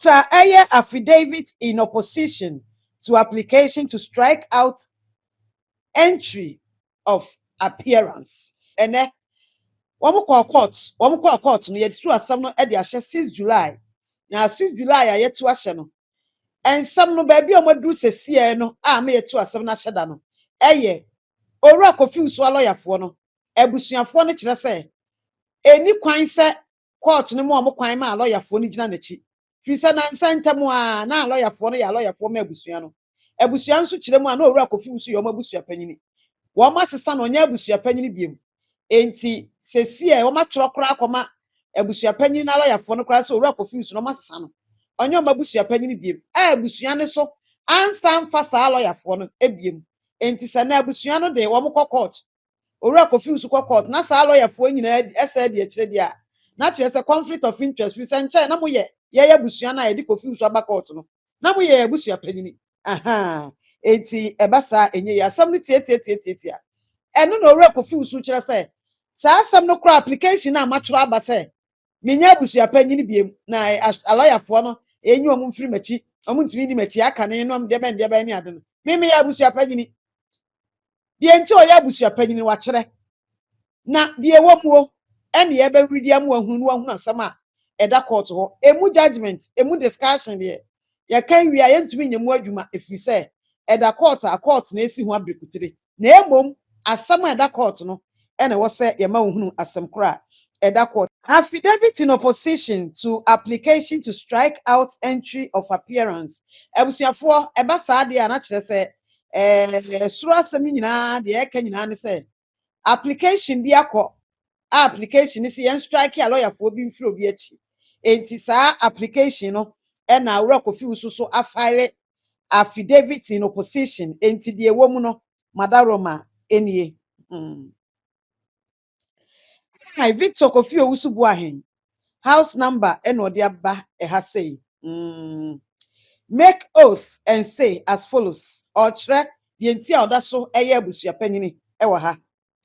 Dr. Aye affidavit in opposition to application to strike out entry of appearance. And wɔn kɔ court no yɛde tu asɛm no de ahyɛ 6 July. Na 6 July a yɛtu ahyɛ no. Ensɛm no baabi a wɔaduru sɛsie no a me yɛtu asɛm no ahyɛ da no. Ɛyɛ owura Kofi Nsuo lɔyafoɔ no. Abusuafoɔ no kyerɛ sɛ eni kwan sɛ court no mu ɔmo kwan ma lɔyafoɔ no gyina n'akyi. Firi sɛ nansa ntam a na lɔyafoɔ no yɛ lɔyafoɔ ma abusua no. Abusua nso kyerɛ mu a na owura Kofi Nsuo yɛ ɔmo abusua panyini. Wɔn asesa no ɔnyɛ abusua panyini biem. Enti sɛsie wɔn atwerɛ koraa akɔma abusua panyini na lɔyafoɔ no koraa sɛ owura Kofi Nsuo no ɔmo asesa no. Ɔnyɛ ɔmo abusua panyini biem. Abusua ne so ansa mfa saa lɔyafoɔ no ebiem. Enti sɛ na abusua no de wɔn kɔ court. Owura Kofi Nsuo kɔ court na saa lɔyafoɔ nyinaa ɛsɛ de akyire de a na kyerɛ sɛ conflict of interest fi sɛ nkyɛn na mo yɛ abusua na yɛde Kofi Nsuo aba court no na mo yɛ abusua panyini enti ɛba saa enye yɛ asɛm no tie ɛno na owura Kofi Nsuo kyerɛ sɛ saa asɛm no kora application na matwerɛ aba sɛ menya abusua panyini biem na lɔyafoɔ no enyi ɔmo mfiri m'akyi ɔmo ntumi ni m'akyi aka ne no deɛ bɛn ne ade no me yɛ abusua panyini deɛ nti ɔyɛ abusua panyini wakyerɛ na deɛ wɔ muo ɛne yɛbɛwiri deɛ mo ahunu asɛm a ɛda court hɔ emu judgment emu discussion deɛ yɛka wi a yɛntumi nyɛ mu adwuma efiri sɛ ɛda court a court na esi ho abrekutire na emom asɛm a ɛda court no ɛna wɔ sɛ yɛma ohunu asɛm kora ɛda court. Affidavit in opposition to application to strike out entry of appearance. Abusuafoɔ ɛba saa deɛ a na kyerɛ sɛ soro asɛm nyinaa deɛ ɛka nyinaa ne sɛ application bi akɔ application is yen strike a lawyer-foɔ bi mfiri obi akyi. Enti saa application no na owura Kofi Nsuo so afile affidavit in opposition. Enti die wo mu no madaroma enie. Victor Kofi Owusu Buahen house number ode aba eha say make oath and say as follows or kyerɛ die nti a oda so eye abusua panyini ɛwɔ ha.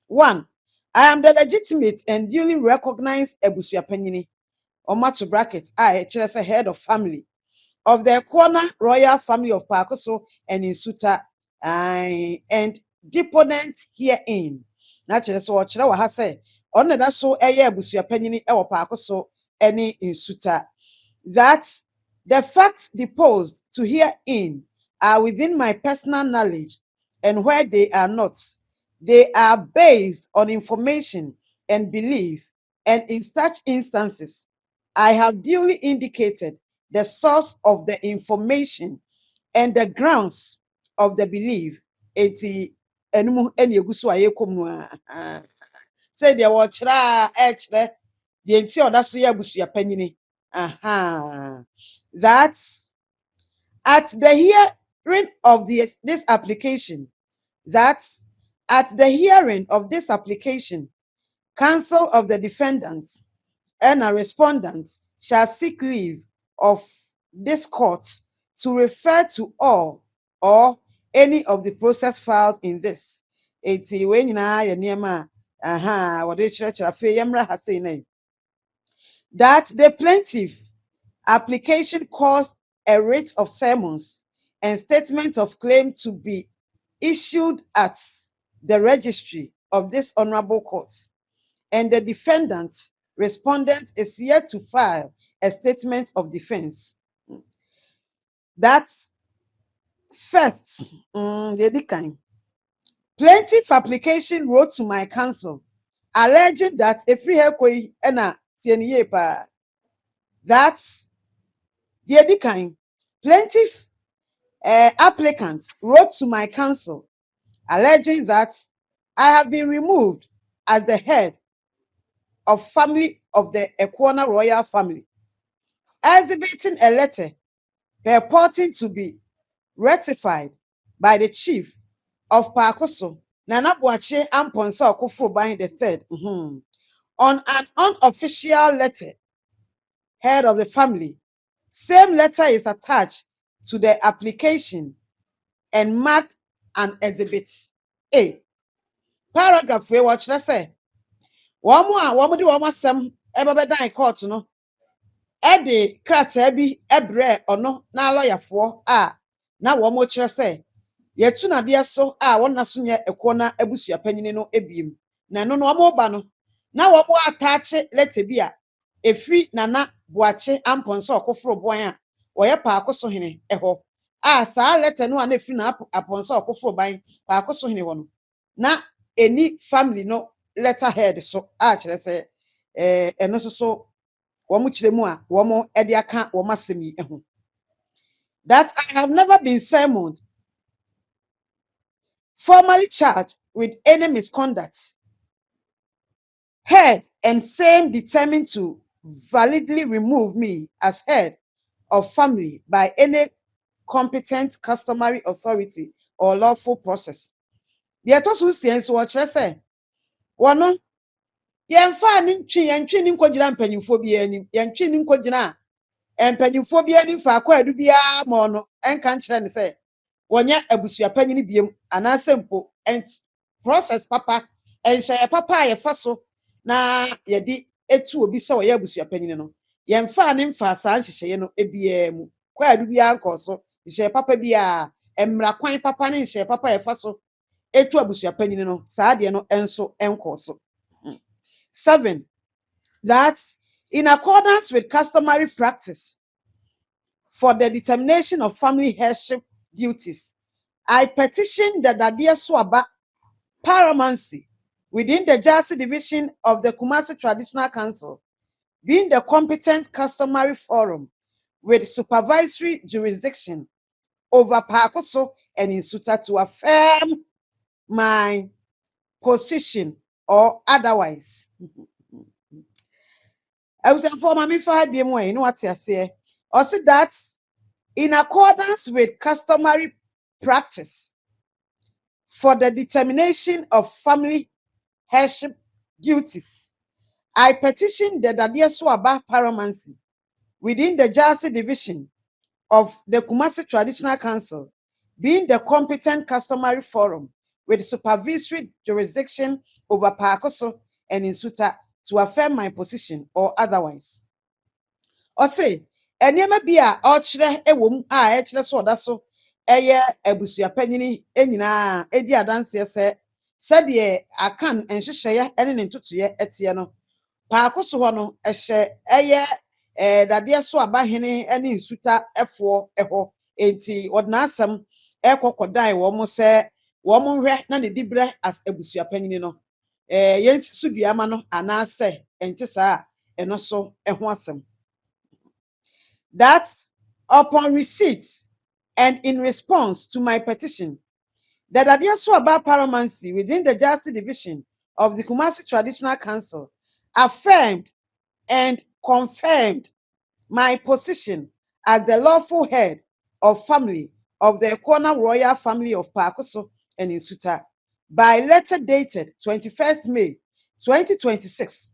1. I am the legitimate and duly recognized Abusuapanin, or match bracket, I, a head of family of the corner royal family of Pakoso and Insuta, and deponent herein. Naturally, so Chirawa has said, on that so a Abusuapanin, or Pakoso, any Insuta. That the facts deposed to herein are within my personal knowledge, and where they are not, they are based on information and belief, and in such instances, I have duly indicated the source of the information and the grounds of the belief. Eti enumu eni egusu aye komnu say they watch ra the enti oda so ya abusua panyini that at the hearing of this application, that at the hearing of this application, counsel of the defendant and a respondent shall seek leave of this court to refer to all or any of the process filed in this. Eti when na ya niema what they that the plaintiff application caused a writ of summons and statement of claim to be issued at the registry of this honorable court, and the defendant respondent is yet to file a statement of defense. That first, the plaintiff application wrote to my counsel alleging that a free helkoi ena tieniye pa. That the plaintiff applicant wrote to my counsel alleging that I have been removed as the head of family of the Ekwana royal family, exhibiting a letter purporting to be ratified by the chief of Pakoso, Nana Boache Amponsa Okufuruban III, on an unofficial letter, head of the family. Same letter is attached to the application and marked an exhibit A. Paragraph we watch, let's say, one more, one more, one more, some ever die court, no. Ede krataa bi ebre ono na lawyer na wo mo kire se yetu na de so wona so nye eko na abusuapanyin no ebiem na no no mo ba no na wo mo attach letter bi efri nana boache amponso okoforo boan wo ye paako so hene eho saa letter no na efri na aponso okoforo ban paako so hene wo no na eni family no letterhead so kire se eno so womo kire mu womo ede aka womo asemi eho that I have never been summoned, formally charged with any misconduct, heard and same determined to validly remove me as head of family by any competent customary authority or lawful process. The to so sie so kire se wono yemfa ni ntwi ni nkogina mpanyimfo bi anim yentwi ni nkogina mpanyimfo bi anim fa akwa adu bia ma ono enka nkire ne se wonya abusuapanyin biem anasempo and process papa enhye papa ye fa so na ye di etu obi se woya abusuapanyin no yemfa ne mfa saa nhyehyeye no ebia mu kwa adu bia nko so nhye papa bia emra kwan papa ne nhye papa ye fa so etu abusuapanyin no saa de no enso enko so. 7. That in accordance with customary practice for the determination of family headship duties, I petition the Dadia Swaba paramountcy within the Jersey division of the Kumasi Traditional Council, being the competent customary forum with supervisory jurisdiction over Pakoso and Insuta to affirm my position or otherwise. I was informed me for BMY, you know what I say? Also, that in accordance with customary practice for the determination of family headship duties, I petition the Dadia Swaba paramountcy within the Jersey division of the Kumasi Traditional Council, being the competent customary forum with supervisory jurisdiction over Pakoso and Insuta to affirm my position or otherwise. Or say, enema bia ochre ewom echre so oda so eye abusuapanyin enyina edi adanse se de akan enhyehyeye ene ne ntotoye etie no paako so ho no ehye dade so abahene ene Nsuta efo eho enti odna asem ekokodan wo mo se wo mo hwe na ne dibre as abusuapanyin no yensisu duama no anase enti saa eno so eho asem. That upon receipt and in response to my petition, the Dadia Swaba paramountcy within the Jersey division of the Kumasi Traditional Council affirmed and confirmed my position as the lawful head of family of the Ekona royal family of Pakoso and Insuta by letter dated 21st May 2026.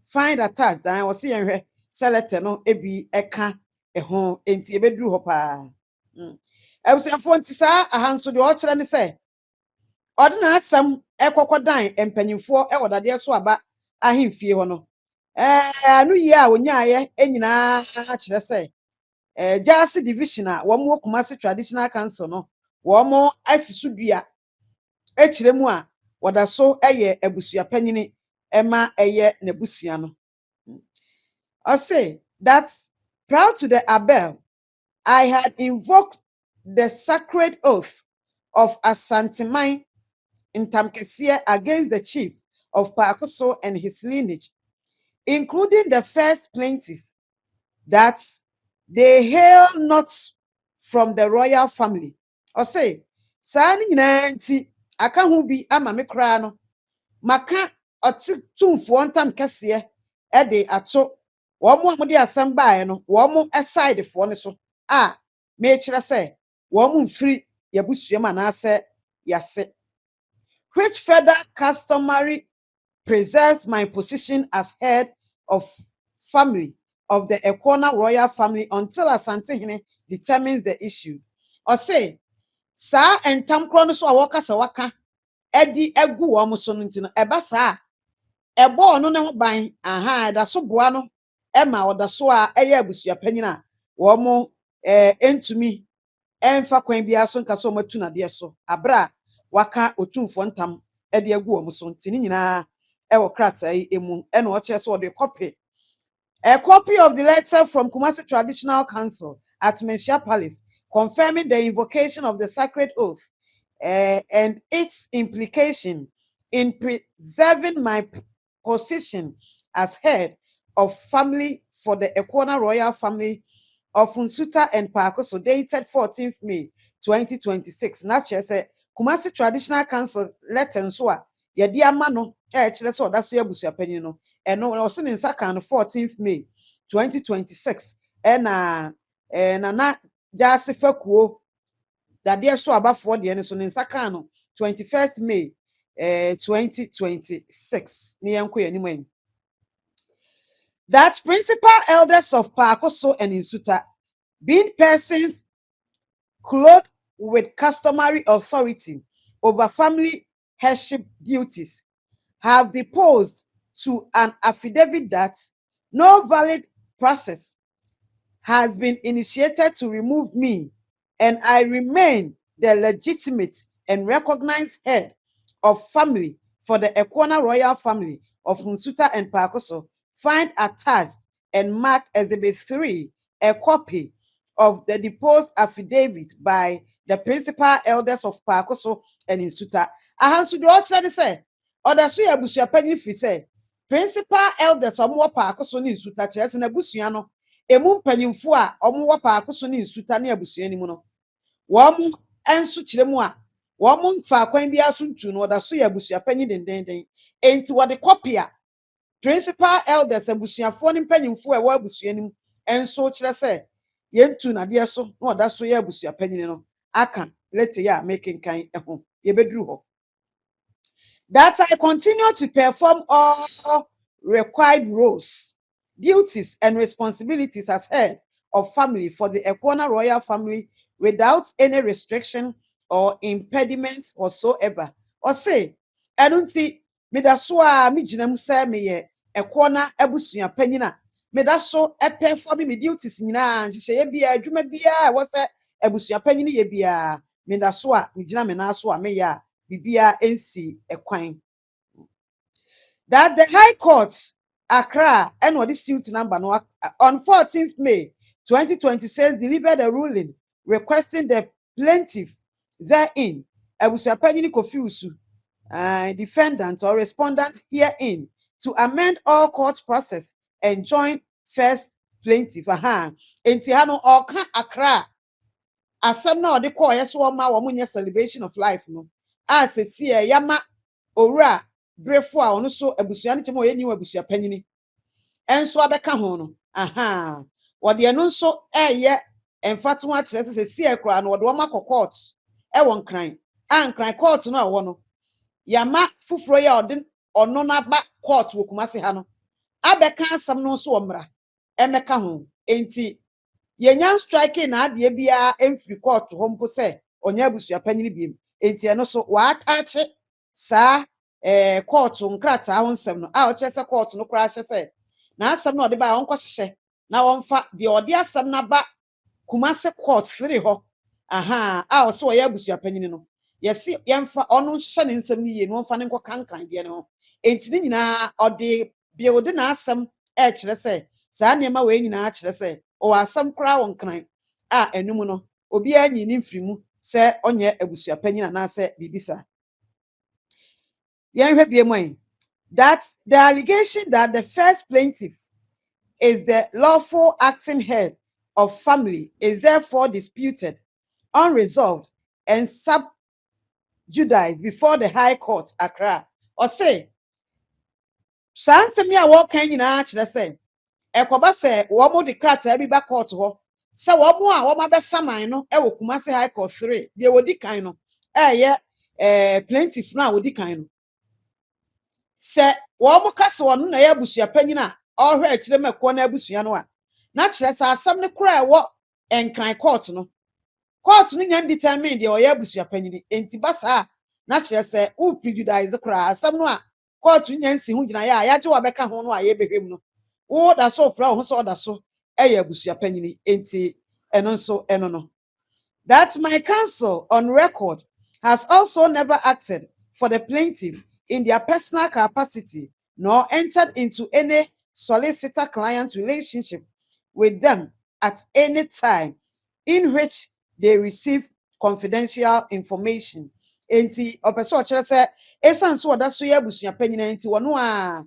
Find attached that I was seeing letter no ebi eka eho enti ebeduru ho pa. Ebusuafo nti saa ahanso de ochre ne se odena asem ekokodan empanyimfo ewodade so aba ahemfie ho no anu yi a onyaye enyina kire se Jersey division a wo mo Kumasi Traditional Council no wo mo asisu dua ekire mu a woda so eye abusuapanyin ema eye nabusua no. I say that proud to the above, I had invoked the sacred oath of Asanteman in Tamkesia against the chief of Pakoso and his lineage, including the first plaintiff, that they hail not from the royal family. Or say, Sani nanti aka hu bi ama me kra no maka otumfo ntam kese e de ato wo mo de asem bae no wo mo side fo ne so me kire se wo mo mfiri yabusua ma na ase yase, which further customary preserved my position as head of family of the Ekona royal family until Asantehene determines the issue. Or say, sa entam kro no so awoka se waka edi egu wo mo so no ntino eba sa ebo no ne ho ban da so boa no Emma oda so a eye abusuapanyin a wo mo entumi emfa kwan bia so nka so matu na de so abra waka otumfo ntam e de agu wo so ntini nyina e wo kratai emu e na o kire so de copy. A copy of the letter from Kumasi Traditional Council at Menchia Palace confirming the invocation of the sacred oath and its implication in preserving my position as head of family for the Ekwana royal family of Nsuta and Pakoso, dated 14th May 2026. Na say Kumasi Traditional Council letter nso a yedi ama no kire so da so abusuapanyin no eno also in Saka on 14th May 2026 na nana jase fakuo dade so abafo de ne so ne Saka no 21st May 2026 ne yanko yanimani. That principal elders of Pakoso and Nsuta, being persons clothed with customary authority over family headship duties, have deposed to an affidavit that no valid process has been initiated to remove me, and I remain the legitimate and recognized head of family for the Ekwana royal family of Nsuta and Pakoso. Find attached and marked Exhibit 3 a copy of the deposed affidavit by the principal elders of Pakoso and Nsuta. Ahansu do ochre say oda so abusuapanyin fi say principal elders omo Pakoso ni Nsuta kire se na abusua no emu mpanyimfo a omo wo Pakoso ni Nsuta ne abusua ni mu no wo mo enso kire mu a wo mo mfa kwan bia so ntu no oda so abusuapanyin dendenden enti wo de copy a principal elders abusuafo ni mpanyimfo e wo abusua ni mu enso kire se yentu na de so na oda so abusuapanyin no aka lete ya making kan eho ye bedru ho. That I continue to perform all required roles, duties, and responsibilities as head of family for the Ekwana royal family without any restriction or impediment whatsoever. Or say, I don't think me da so a me ginam say me ye Ekwana abusua panyina me da so perform me duties nyina nhye ye bia adwuma bia wo say abusua panyini ye bia me da so a me gina me na so a me ya bibia ensi ekwan. That the High Court Accra and what this suit number no on 14th May 2026 delivered a ruling requesting the plaintiff therein Abusuapanyin Kofiusu defendant or respondent herein to amend all court process and join first plaintiff enti ha no oka Accra asem na ode call yeso ma wo munye celebration of life no as esi yama owura brefo a ono so abusua ne chemo ye ni abusua panyini enso abeka ho no wode eno nso eye emfato a kire se si ekra no wode wo makọ court e won kran ankran court no a wo no yama fufuro ya ode ono na ba court wo Kumasi ha no abeka asam no so omra emeka ho enti yenya strike na ade bia emfiri court ho mpo se onya abusua panyini biem enti eno so wa atache sa court nkrata ho nsem no a o kire se court no kra hye se na asem no ode ba on kwahye na wonfa de ode asem na ba Kumasi court firi ho a o so oya abusua panyini no yesi yemfa ono hye ne nsem ni ye no wonfa ne nkọ kankran de ne ho enti ni nyina ode bi ode na asem kire se sa niema we nyina kire se o asem kra won kran a enum no obi anyi ni mfirimu se onye abusua panyina na se bibisa yenhwe biemwan. That's the allegation that the first plaintiff is the lawful acting head of family is therefore disputed, unresolved, and subjudice before the High Court Accra. Or say, Sansemi a wokan nyina kire se ekoba se wo mo de krata bi ba court ho se wo mo a wo ma be saman no e wo Kumasi High Court 3 de wodi kan no plaintiff no a wodi kan no se wo mo kase wo no na ya abusua panyina ohwe akire mako na abusua no a na kire se asam ne kura wo enkran court no nya determine de oya abusua panyini enti basa na kire se wo prejudice kura asam no a court nya nsi hu gina ya je wo beka ho no a ye behwem no wo da so fra ho so da so abusuapanyini enti eno nso eno no. That my counsel on record has also never acted for the plaintiff in their personal capacity nor entered into any solicitor-client relationship with them at any time in which they receive confidential information. Enti opeso ochire se esan so oda so ya abusua panyina enti wono a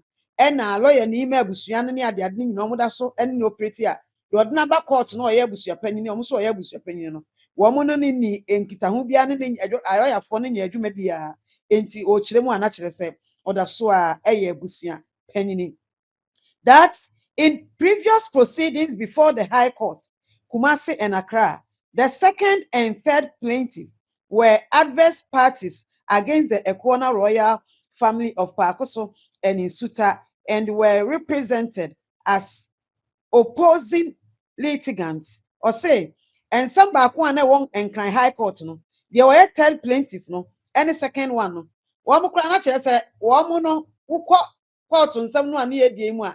na lawyer ni ime abusua ne ade ade ni no da so ene operate a de odna ba court no ya abusua panyina omo so ya abusua panyina no womo no ni enkitaho bia ne ayoyafo no nya adwuma bia enti o kire mu ana kire se oda so a abusua panyini. That in previous proceedings before the High Court, Kumasi and Accra, the second and third plaintiff were adverse parties against the Ekwana royal family of Pakoso and Insuta and were represented as opposing litigants. Or say, and some bakwana won and cry High Court no. There were 10 plaintiffs no, and the second one no. One more cry say, one no, who court on some one near the moi.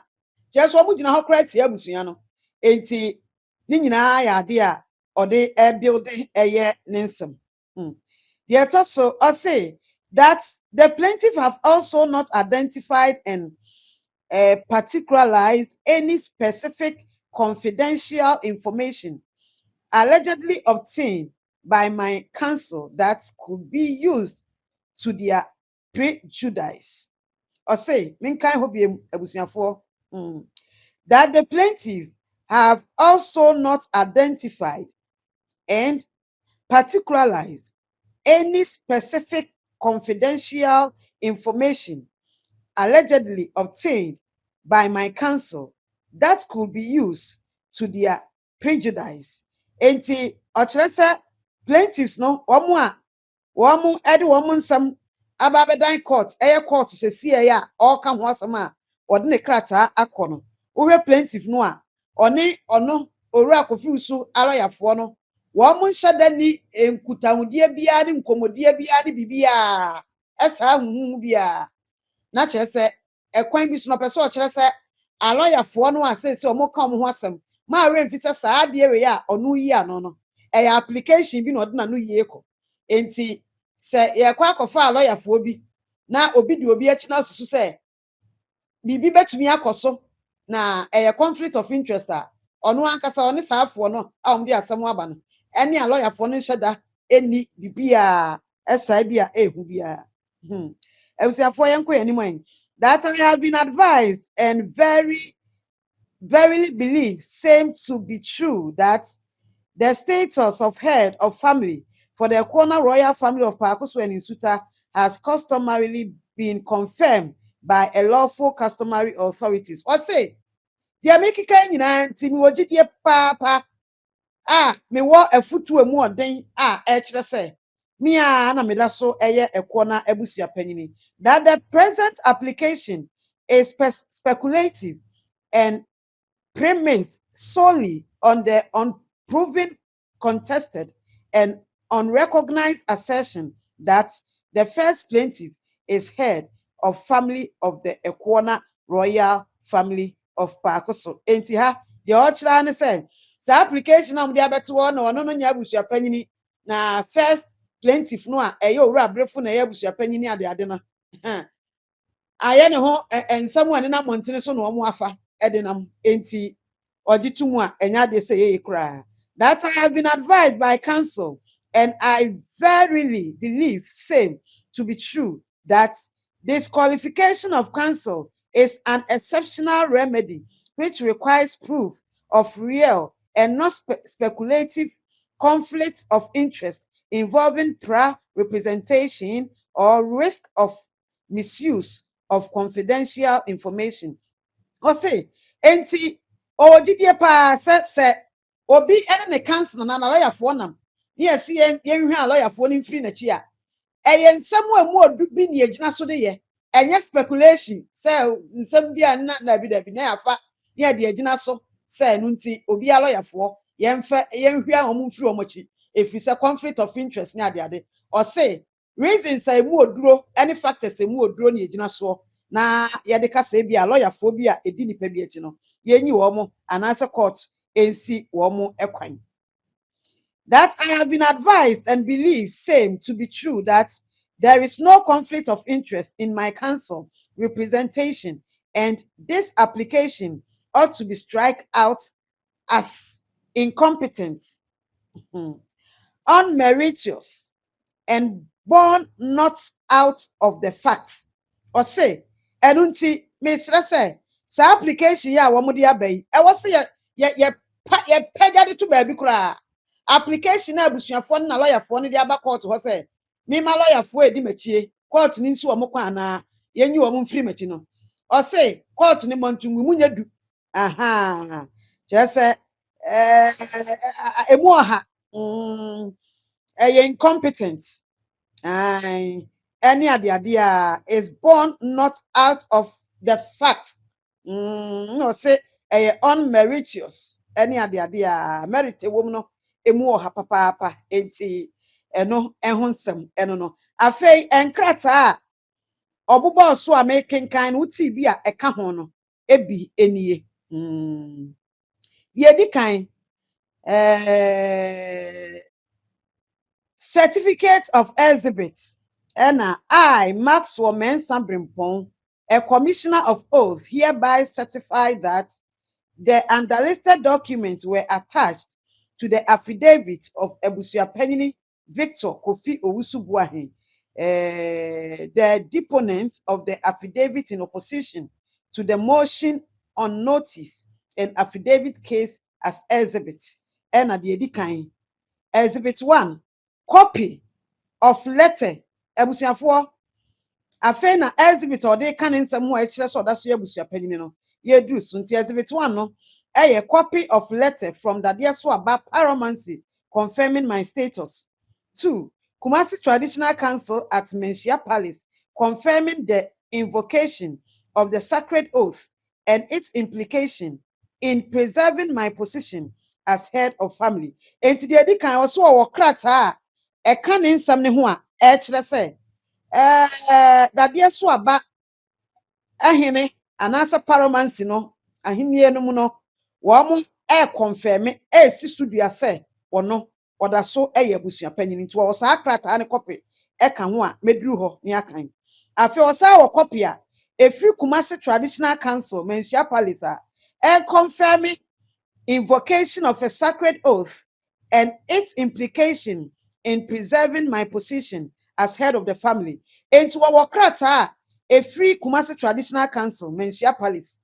Just one would know cry to Abusiano. Ain't he? Nina idea or they building a year Ninsum. Yet also, I say that the plaintiff have also not identified and particularized any specific confidential information allegedly obtained by my counsel that could be used to their prejudice. Or say, minkai hobi abusuafo, that the plaintiff have also not identified and particularized any specific confidential information allegedly obtained by my counsel that could be used to their prejudice. Enti ochrese plaintiffs no womu ede womu nsam ababedan court court sesi ya oka ho asam a ode ne krata akono wohwe plaintiff no a ono oru akofi usu aroyafo no womu nhada ni enkutahudie bia ni nkomodie bia ni bibia esa huhu bia na kire se ekwan bi so no pese o kire se aloyafo no asese omo ka omo ho asem ma remfi se saa de we ya ono yi ano no application bi no de na no yi eko enti se ye kwa akofa aloyafo bi na obi de obi achi na susu se bibi betumi akoso na conflict of interest a ono ankasa oni saafo no a omdi asem aba no ene aloyafo no nheda eni bibia esa bia ehu bia that I have been advised and verily believe same to be true that the status of head of family for the Ekwana royal family of Pakoso and Insuta has customarily been confirmed by a lawful customary authorities. Or say, they make it kind of timid papa. Me wa afutu emu oden kire say me na me da so Ekwana Abusuapanini that the present application is speculative and premised solely on the unproven, contested, and unrecognized assertion that the first plaintiff is head of family of the Ekwana royal family of Pakoso. Enti ha the ochra ne say the application am dia beto no no nya abusuapanyini na first plaintiff no a owura abrefo na abusuapanyini ade na aye ne ho ensam ane na montene so no omo afa ede nam enti ogitumu a enya de say ye kra that I have been advised by counsel and I verily believe same to be true that disqualification of counsel is an exceptional remedy which requires proof of real and not speculative conflict of interest involving prior representation or risk of misuse of confidential information. Or say, enti ojidie pa se obi ene ne counsel na lawyer for nam. Yes, yen lawyer for ni free na chi a. Eye nsem amu odu bi ne agina so de ye. Enye speculation say nsem bia na bi da bi na afa ne de agina so say no nti obi lawyer for yenhwia omo mfiri omo chi efiri say conflict of interest ne ade or say reasons say mu oduro any factors say mu oduro ne agina so na yɛde kasa bi a lawyer fo bi a edi nipa bi akyi no yenyi wɔn anaasɛ court ensi wɔn kwan. That I have been advised and believe same to be true that there is no conflict of interest in my counsel representation, and this application ought to be struck out as incompetent, unmeritorious, and born not out of the facts. Or say, enunti mesra say, sa application ya wo mudi abai. E wo say ye pegade to baby kura. Application na abusuafo na lawyer fo ne de aba court ho say, me ma lawyer fo edi machie. Court ni nsi wo mo kwa na yenyi wo mo mfiri machi no. Or say, court ni montungu munya du. Aha. Just say emu oha. Incompetent. Any idea is born not out of the fact. No say unmeritorious. Any idea merit a woman no emu oha papa enti eno ehonsem eno no. Afei enkrata obubo so a making kind wuti bi a eka ho no ebi enie. Ye di kind certificate of exhibit. I, Maxwell Mensah Brimpong, a commissioner of oath, hereby certify that the underlisted documents were attached to the affidavit of Abusuapanin Victor Kofi Owusu-Boahen, the deponent of the affidavit in opposition to the motion on notice and affidavit case as exhibit. And at the kind, exhibit 1, copy of letter abusuafo afei na exhibit ode kan nsem ho a ekire so odaso abusuapanin no ye duru so nti exhibit 1 no copy of letter from Dadeɛ so aba paramountcy confirming my status. 2, Kumasi Traditional Council at Menchia Palace confirming the invocation of the sacred oath and its implication in preserving my position as head of family. Enti de edi kan oso wo krata a eka ne nsam ne ho a ekire se Dadeɛ so aba ahene anasa paramountcy no ahenie no mu no wo mo confirm si sudua se wono oda so abusuapanyin nti wo sa krata ne copy eka ho a meduru ho ne akan afi wo sa wo copy a efiri Kumasi Traditional Council Menchia Palace a confirming invocation of a sacred oath and its implication in preserving my position as head of the family. Into our krata a free Kumasi Traditional Council Menchia Palace.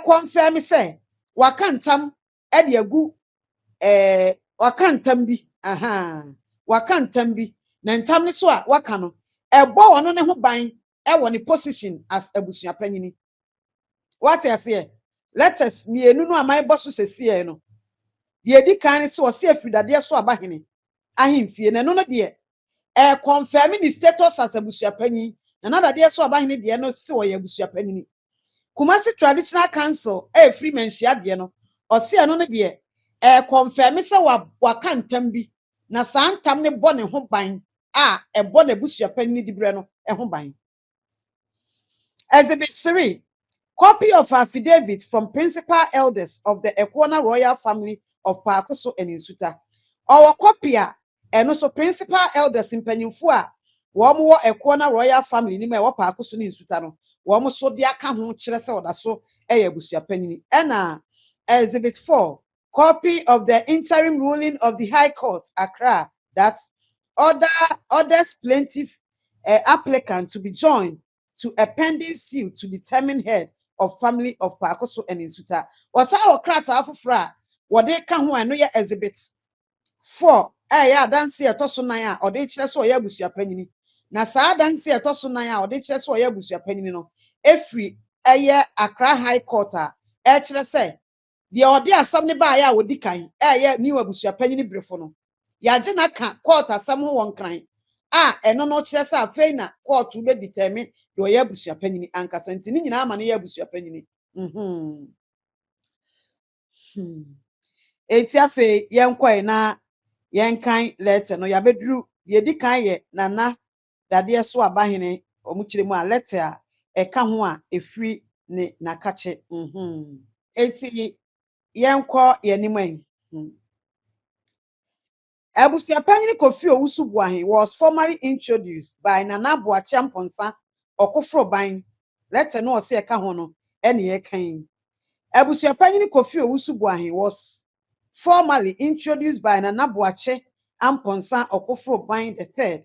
Confirm say wakantam edi agu wakantam bi wakantam bi na ntam ne so a waka no ebo wono ne ho ban e wo ne position as abusuapanyin. What I say? Let us mienu no amai boso sesie no. Ye di kan se wo se afidade so aba hene ahemfie na no no de confirm the status as abusuapanyin na Dadeɛ so aba hene de no se wo ye abusuapanyin. Kumasi Traditional Council free Menchia de no o se no no de confirm se waka ntam bi na sa ntam ne bo ne ho ban ebo na abusuapanyin di bre no ho ban. Exhibit 3, copy of affidavit from principal elders of the Ekwana royal family of Paakoso and Nsuta. Our copy and also principal elders in Penyimfo wo mo Ekwana royal family ni ma wo Paakoso ni Nsuta no wo mo so de aka ho kire se oda so abusuapanyin. And exhibit 4, copy of the interim ruling of the High Court Accra that orders plaintiff applicant to be joined to a pending seal to determine head of family of Paakoso and Nsuta. Wasa okrata afofra wode ka ho eno ye exhibit 4 ya danse etoso nan a ode kire so ya abusuapanyin na saa danse etoso nan a ode kire so ya abusuapanyin no efri eye Accra High Court a kire se de ode asam ne ba ya wodi kan ye ni abusuapanyin brefo no ya je na ka court asam ho won kran eno no kire se afei na court be determine do ya abusuapanyin ankasa nti ni nyina ama ne ya abusuapanyin. Eti afei yenkoi na yenkan letter no ya bedru ye di kan ye nana Dadeɛ so aba hene omuchiremu a letter eka ho a efri ne nakache eti yenko yeniman Abusuapanin Kofi Owusu-Boahen was formally introduced by Nana Boakye Amponsa Okofroban. Letter no say eka ho no ene ekan. Abusuapanin Kofi Owusu-Boahen was formally introduced by Nana Boakye Amponsa Okofroban III,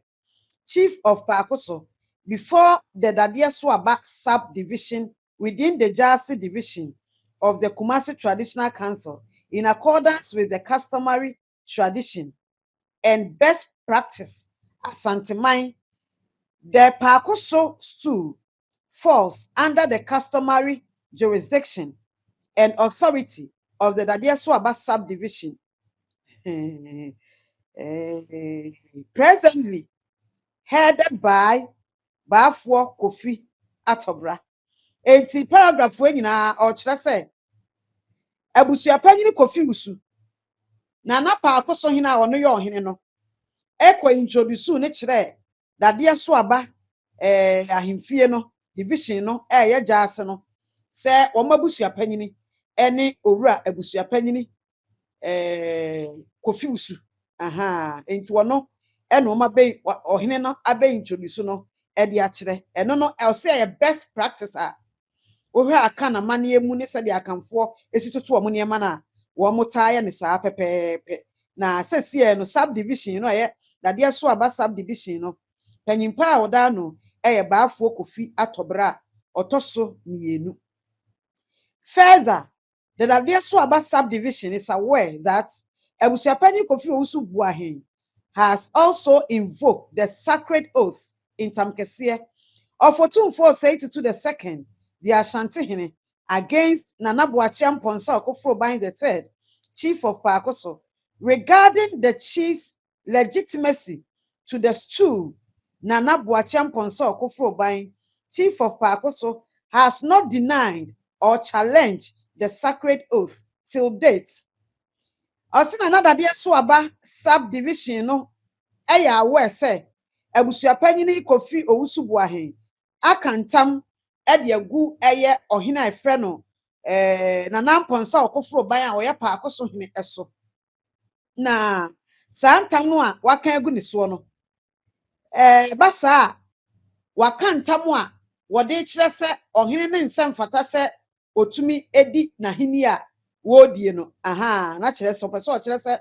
Chief of Pakoso, before the Dadesuaba subdivision within the Jasi division of the Kumasi Traditional Council, in accordance with the customary tradition and best practice at Santimine. The Pakoso stool falls under the customary jurisdiction and authority of the Dadesuaba subdivision. Presently headed by Bafwo Kofi Atobra. Enti paragraph we nyina o kire se Abusuapanin Kofi Usu na na Pakoso hina a ono ye ohene no ekwa introduce ne kire Dadesuaba ahemfie no division no ye Jase no se wo mabusuapanin ene owura abusuapanin Kofi Usu enti wono ene o mabe ohene no abe introduce no e de akire eno no e say ye best practice a wo hwe aka na mane mu ne se de akamfo esitoto wo niema na wo motaye ne saa pepepe na sesie no subdivision no ye Dadesuaba subdivision no panyimpa a oda no ye Bafo Kofi Atobra otoso mienu. Further, the Dadesuaba subdivision is aware that Abusuapanin Kofi Owusu-Boahen has also invoked the sacred oath in Tamkesiye of Otumfo Osei-Tutu II, the Ashanti-Hene, against Nana Boakye Amponsa Okofroban III, Chief of Pakoso, regarding the chief's legitimacy to the stool. Nana Boakye Amponsa Okofroban, Chief of Pakoso, has not denied or challenged the sacred oath till date. Osina na Dadesuaba subdivision no eya aware say Abusuapanin Kofi Owusu-Boahen akantam de agu eye ohina efre no Nana Amponsa Okofroban a oye Pakoso hene eso na santam no a waka agu ne so no basa wakantam a wode kire se ohene ne nsemfata se otumi edi na hini a wodie no na kire se opeso kire se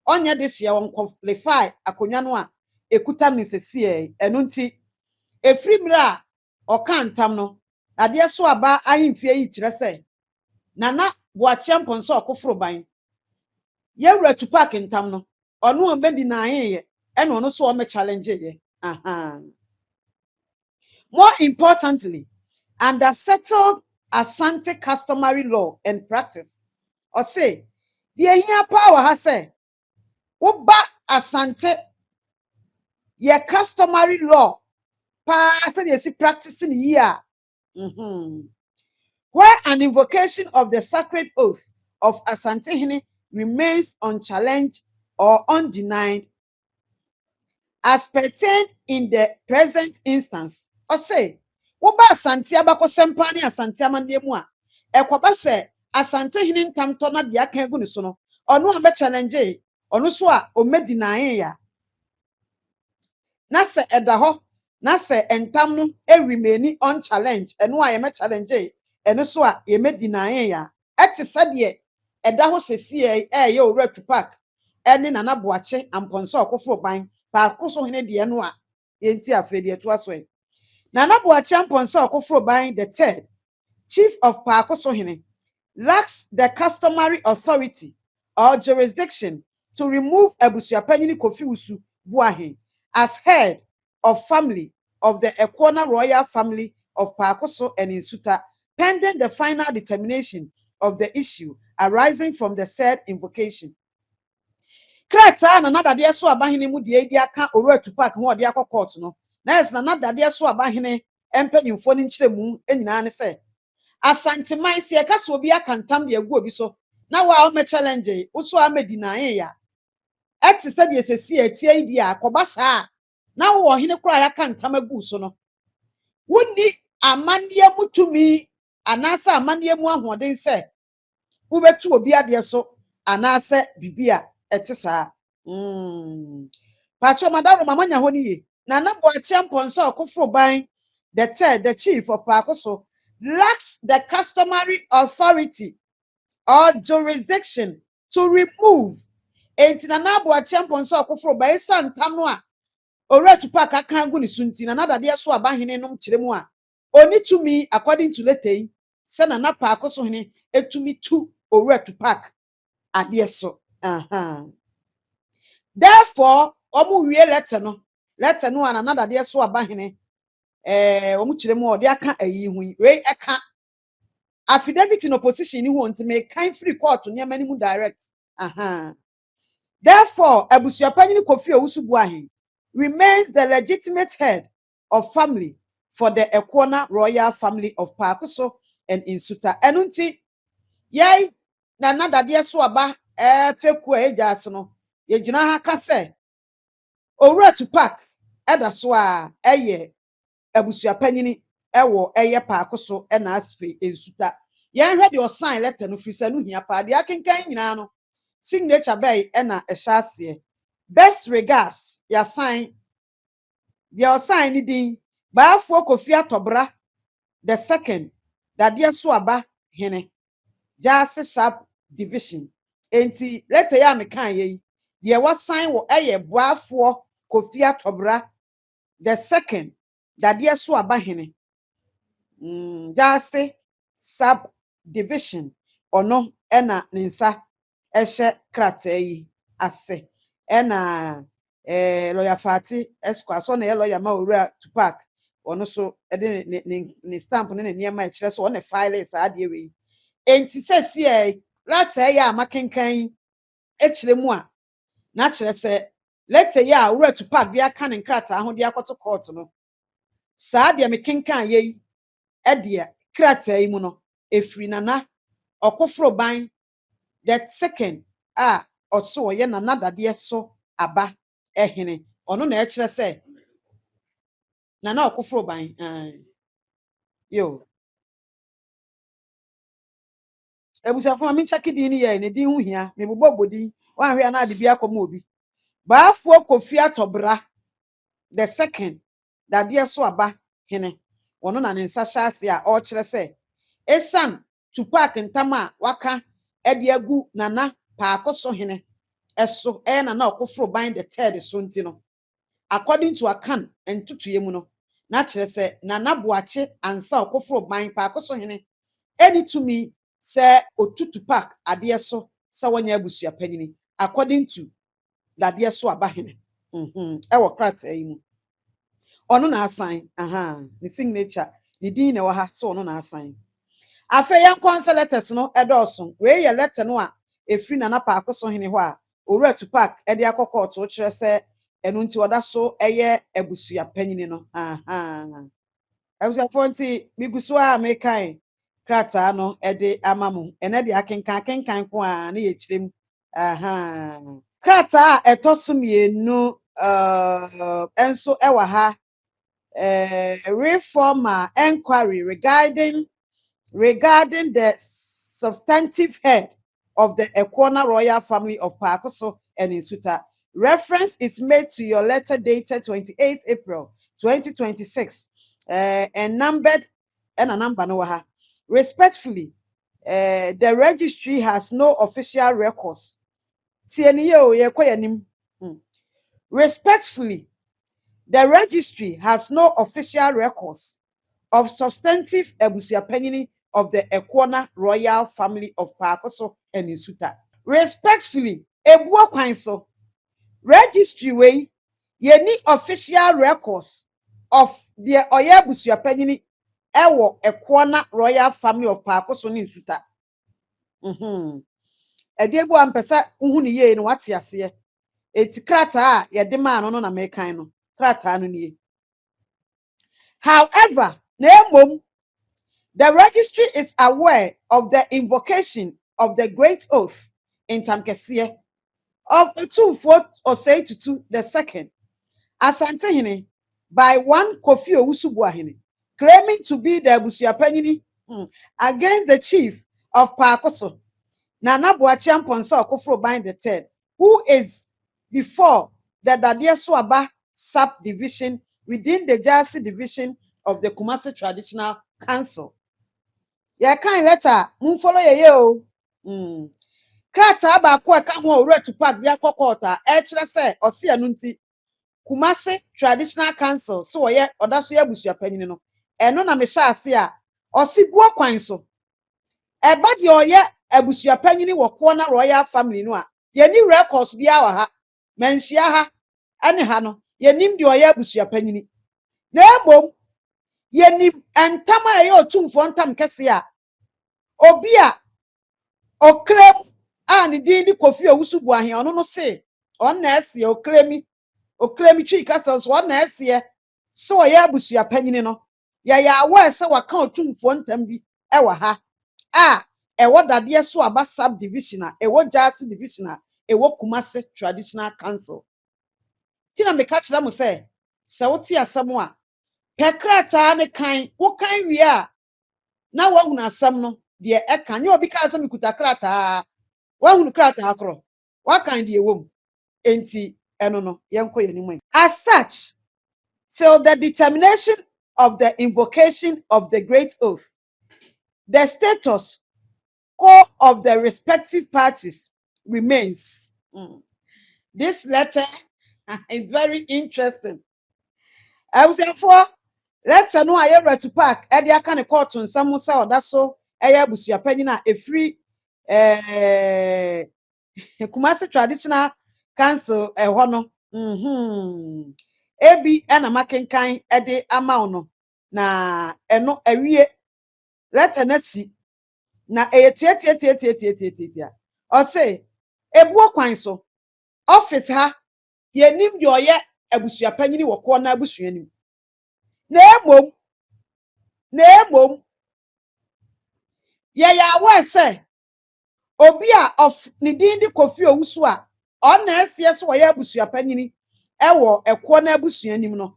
onye de sia won qualify akonya no a ekuta misesie eno nti efrimra okantam no Dadesuaba ahemfie yi kire se Nana Boakye Amponsa Okofroban yewura Tupac'S ntam no ono o medi na ye eno ono so o me challenge ye More importantly, under settled Asante customary law and practice, or say, the here power has said, Uba Asante, ye customary law, pass and you practicing here. Where an invocation of the sacred oath of Asante Hene remains unchallenged or undenied, as pertained in the present instance, or say, Woba Asante abako sempani Asante amandemu a ekwoba se Asante Hene ntamto na de aka egu ne so no ono abe challenge ono so a omedi na ya na se edaho na se entam no remain unchallenged eno a ye me challenge eno so a ye medi na ya eti sade edaho sesie ye owura Tupac'S ene Nana Boakye Amponsa Okofroban Pakoso hene de no a yenti afede to aso e Nana Boakye Amponsa Okofroban III, Chief of Pakoso hene, lacks the customary authority or jurisdiction to remove Abusuapanin Kofi Owusu-Boahen as head of family of the Ekwana royal family of Pakoso and Insuta, pending the final determination of the issue arising from the said invocation. Krata na Dadesuaba hene mu de edi aka owura Tupac'S ho de akọ court no na yes na Dadesuaba hene empanyimfo ne nkyeremu enyina ne se Asante man se ka so obi akantam de agu obi so na wa o me challenge uso amedi na ya eti se de sesi etie idi akoba saa na wo hene kura ya kantam agu so no wonni amanneɛ mu tumi anaasɛ amanneɛ mu ahoɔden sɛ wobɛtu obi adeɛ so anaasɛ bibi a ɛte saa. Pacho madaro mamanya hɔ ne ye. Nana Boakye Mponso Akufo Ban, the third, the chief of Pakoso, lacks the customary authority or jurisdiction to remove. Enti Nana Boakye Mponso Akufo Ban san tamno a owura Tupac aka agu ne sunti na nada de so abahene nom kyerɛ mu a oni tumi according to letter yi sɛ Nana Pakoso hene etumi tu owura Tupac ade so. Therefore omu wie letter no ana nada de so abahene omu kyerɛ mu ɔde aka ayi hu we eka affidavit in opposition ni ho nti me kan free court nyama ni mu direct. Therefore Abusuapanin Kofi Owusu remains the legitimate head of family for the Ekwana royal family of Pakoso and Insuta. Enunti yai na nada de so aba feku ejas no ye gina ha ka se owura Tupac eda so a eye Abusuapanin ewo eye Pakoso e na asfe Insuta. Yan hwe de osign letter no frisa no hia pa de akenkan nyina no signature bay e na ehya. Best regards ya sign the sign ni din Baafo Kofi Atobra the second that dear so aba hene Jase sub division enti letter ya me kan ye the what sign wo eye Baafo Kofi Atobra the second that dear so aba hene Jase sub division ono ena ninsa ehye krata yi ase ena lawyer Fati Esquire so na lawyer ma owura Tupac ono so de ne stamp ne niema e kire so one file sa ade we enti sesi e rata ya makenkan e kire mu a na kire se letter ya owura Tupac bia ka ne nkrata ho de akoto court no sa ade me kenkan ye e de krata yi mu no efri Nana Akufo Ban the second oso ye Nana dade so aba ehene ono na ekire se Nana Akufo Ban yo ebusafo ma minchaki din ni ye ne din hu hia me bobobodi wan hwe na ade bia koma obi Baafo Kofi Atobra the second dade so aba hene ono na ne nsa hyase a o kire se esan Tupac ntama waka ede agu Nana Pakoso hene eso Nana Akufo Ban the third so ntino according to akan entutuye mu no na kire se Nana Boakye ansa Akufo Ban Pakoso hene eni tumi se otu Tupac ade so se wonya Abusuapanin according to dade so aba hene ewo krata yi mu ono na assign ne signature ne din na wo ha so ono na assign afa yan consul letters no edoso we ye letter no a efri Nana Pakoso hene ho a owura Tupac ede akokọ to kire se enu nti oda so eye Abusuapanin no Abusuafo nti miguso a mekan krata no ede amamu ene de akenkan ko a na ye kirem krata etoso mienu enso ewa ha reformer inquiry regarding the substantive head of the Ekwana royal family of Pakoso and Insuta. Reference is made to your letter dated 28th April 2026 and numbered and a number no ha. Respectfully, the registry has no official records. Respectfully, the registry has no official records of substantive Abusuapanin of the Ekwana royal family of Pakoso and Insuta. Respectfully, ebuo kwan so registry we ye ni official records of the Oya Abusuapanin ewo Ekwana royal family of Pakoso and Insuta. Ediebu ampesa uhu ni ye no wate ase eti krata ye de ma no na mekan no krata no nie. However, the registry is aware of the invocation of the great oath in Tamkesie of the 2/4 or say to the second Asantehene by one Kofi Owusu claiming to be the Abusuapanin against the chief of Pakoso, Nana Boachian Ponsa Okofro Bain the third, who is before the Dadia Swaba subdivision within the Jasi division of the Kumasi Traditional Council. Ya kind letter, follow ye. Krata ba kwa ka ho owura Tupac bia kokota e kire se osi anu nti Kumasi Traditional Council so ye odaso ye Abusuapanin no eno na me sha ase a osi buo kwan so eba de oye Abusuapanin wo ko na royal family no a ye ni records bia wa ha menhia ha ane ha no ye nim de oye Abusuapanin na ebom ye nim entam a ye otumfo ntam kese a obi a okrem ni din di Kofi Owusu bu ahe ono no se on na ese okremi twi kasa so on na ese so ye Abusuapanin no ya wa se waka otumfo ntam bi e wa ha e wo dade so aba subdivision e wo Jasi division e wo Kumasi Traditional Council tina me ka kira mo se wote asem a pekrata ne kan wo kan wi a na wo hunu asem no de e kan ye obi ka asem kuta krata wa hunu krata akro wa kan de ewom enti eno no yenko yenimwe as such till the determination of the invocation of the great oath, the status quo of the respective parties remains. This letter is very interesting. I was therefore let's know I read to pack Edia can court on some so that's so Abusuapanin a free Kumasi Traditional Council hono ebi na makenkan ede ama no na eno awie letter na si na tie o say ebuo kwan so office ha ye nim de oye Abusuapanin wo ko na abusuanim na emom ye ya wa say obi a of ni din di Kofi Owusu a on na ese so oye Abusuapanin ewo ekwo na abusuanim no